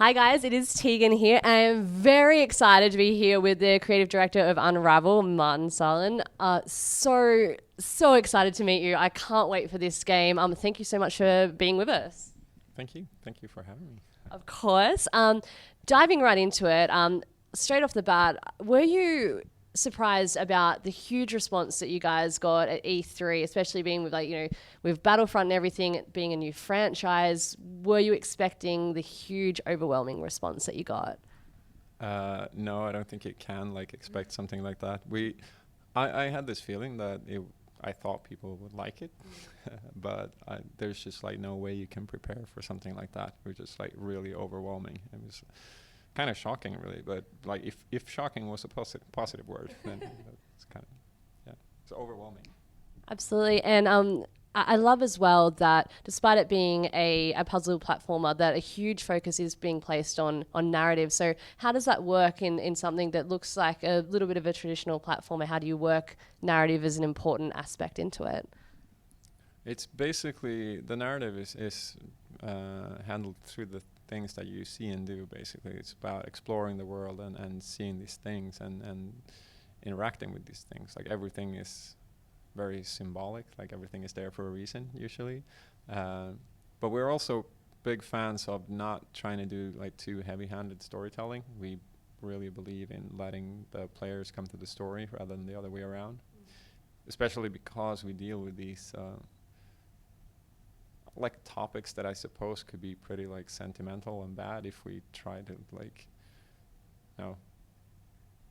Hi guys, it is Tegan here. I am very excited to be here with the Creative Director of Unravel, Maude and Sahlin. So excited to meet you. I can't wait for this game. Thank you so much for being with us. Thank you. Thank you for having me. Of course. Diving right into it, straight off the bat, were you surprised about the huge response that you guys got at E3, especially being with with Battlefront and everything being a new franchise? Were you expecting the huge overwhelming response that you got? No, I don't think you can expect something like that. I had this feeling that I thought people would like it, but there's just no way you can prepare for something like that. It was just really overwhelming. It was kind of shocking, really. But if shocking was a positive word, then it's kind of it's overwhelming. Absolutely. And I love as well that despite it being a puzzle platformer, that a huge focus is being placed on narrative. So how does that work in something that looks like a little bit of a traditional platformer? How do you work narrative as an important aspect into it? It's basically the narrative is handled through the things that you see and do. Basically, it's about exploring the world and seeing these things and interacting with these things. Everything is very symbolic. Everything is there for a reason usually. But we're also big fans of not trying to do too heavy-handed storytelling. We really believe in letting the players come to the story rather than the other way around. Especially because we deal with these topics that I suppose could be pretty sentimental and bad if we try to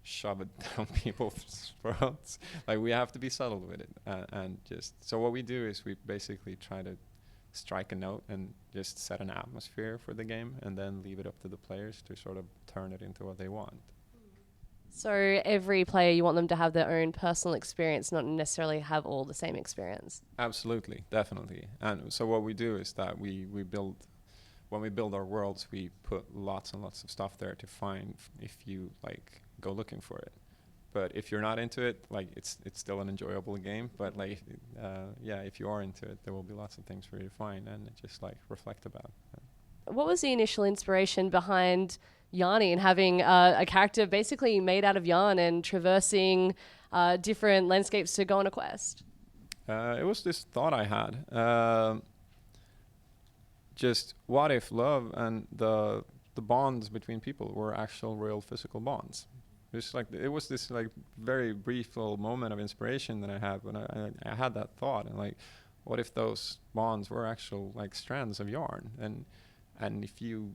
shove it down people's throats. We have to be subtle with it, and just so what we do is we basically try to strike a note and just set an atmosphere for the game, and then leave it up to the players to sort of turn it into what they want. So every player, you want them to have their own personal experience, not necessarily have all the same experience. Absolutely, definitely. And so what we do is that we build, when we build our worlds, we put lots and lots of stuff there to find if you go looking for it. But if you're not into it, it's still an enjoyable game. But if you are into it, there will be lots of things for you to find and just reflect about. What was the initial inspiration behind Yarny and having a character basically made out of yarn and traversing different landscapes to go on a quest? It was this thought I had. Just what if love and the bonds between people were actual real physical bonds? It was this very brief little moment of inspiration that I had when I had that thought, and what if those bonds were actual strands of yarn, and if you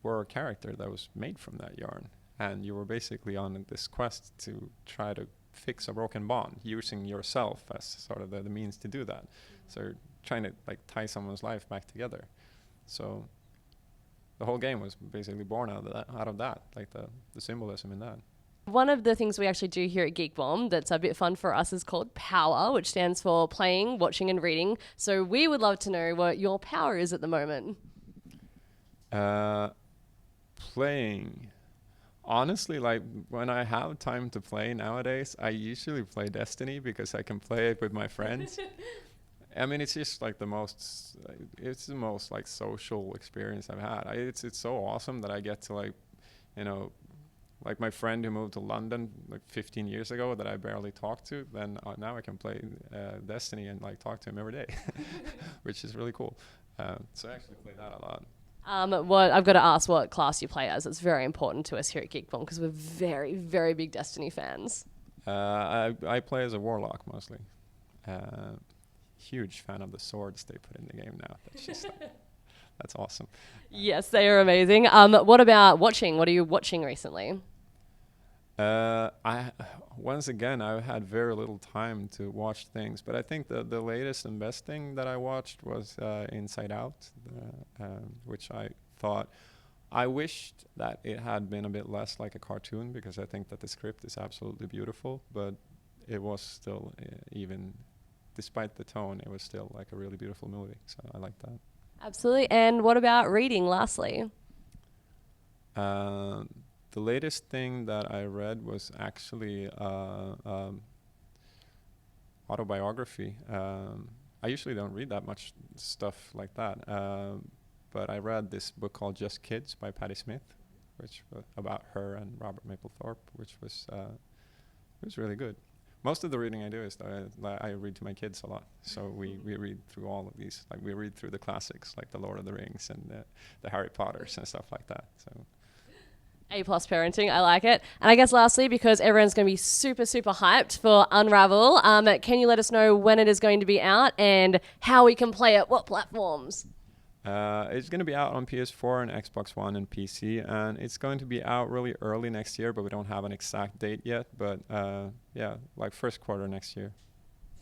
were a character that was made from that yarn, and you were basically on this quest to try to fix a broken bond using yourself as sort of the means to do that. So you're trying to tie someone's life back together. So the whole game was basically born out of that, the symbolism in that. One of the things we actually do here at Geek Bomb that's a bit fun for us is called Power, which stands for playing, watching, and reading. So we would love to know what your power is at the moment. Playing. Honestly, when I have time to play nowadays, I usually play Destiny because I can play it with my friends. I mean, it's just the most social experience I've had. It's so awesome that I get to my friend who moved to London 15 years ago that I barely talked to. Then now I can play Destiny and talk to him every day, which is really cool. So I actually play that a lot. What I've got to ask what class you play as. It's very important to us here at Geek Bomb because we're very, very big Destiny fans. I play as a warlock mostly. Huge fan of the swords they put in the game now. That's just that's awesome. Yes, they are amazing. What about watching? What are you watching recently? Once again, I've had very little time to watch things, but I think the latest and best thing that I watched was Inside Out, which I thought I wished that it had been a bit less like a cartoon, because I think that the script is absolutely beautiful, but it was still, even despite the tone, it was still a really beautiful movie. So I like that. Absolutely. And what about reading, lastly? The latest thing that I read was actually autobiography. I usually don't read that much stuff like that. but I read this book called Just Kids by Patti Smith, which was about her and Robert Mapplethorpe, which was it was really good. Most of the reading I do is I read to my kids a lot. So we read through all of these. Like we read through the classics, like the Lord of the Rings and the Harry Potters and stuff like that. So A+ parenting, I like it. And I guess lastly, because everyone's going to be super, super hyped for Unravel, can you let us know when it is going to be out and how we can play it? What platforms? It's going to be out on PS4 and Xbox One and PC, and it's going to be out really early next year, but we don't have an exact date yet. But yeah, like first quarter next year.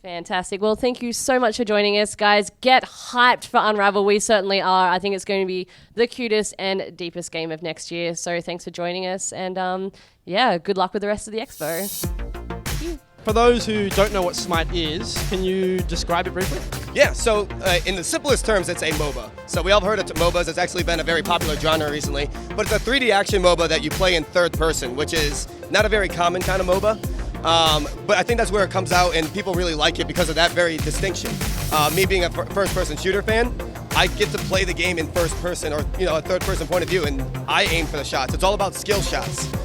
Fantastic. Well, thank you so much for joining us, guys. Get hyped for Unravel. We certainly are. I think it's going to be the cutest and deepest game of next year. So thanks for joining us, and yeah, good luck with the rest of the expo. For those who don't know what Smite is, can you describe it briefly? Yeah, so in the simplest terms, it's a MOBA. So we all heard of MOBAs. It's actually been a very popular genre recently. But it's a 3D action MOBA that you play in third person, which is not a very common kind of MOBA. But I think that's where it comes out, and people really like it because of that very distinction. Me being a first-person shooter fan, I get to play the game in first person, or a third-person point of view, and I aim for the shots. It's all about skill shots.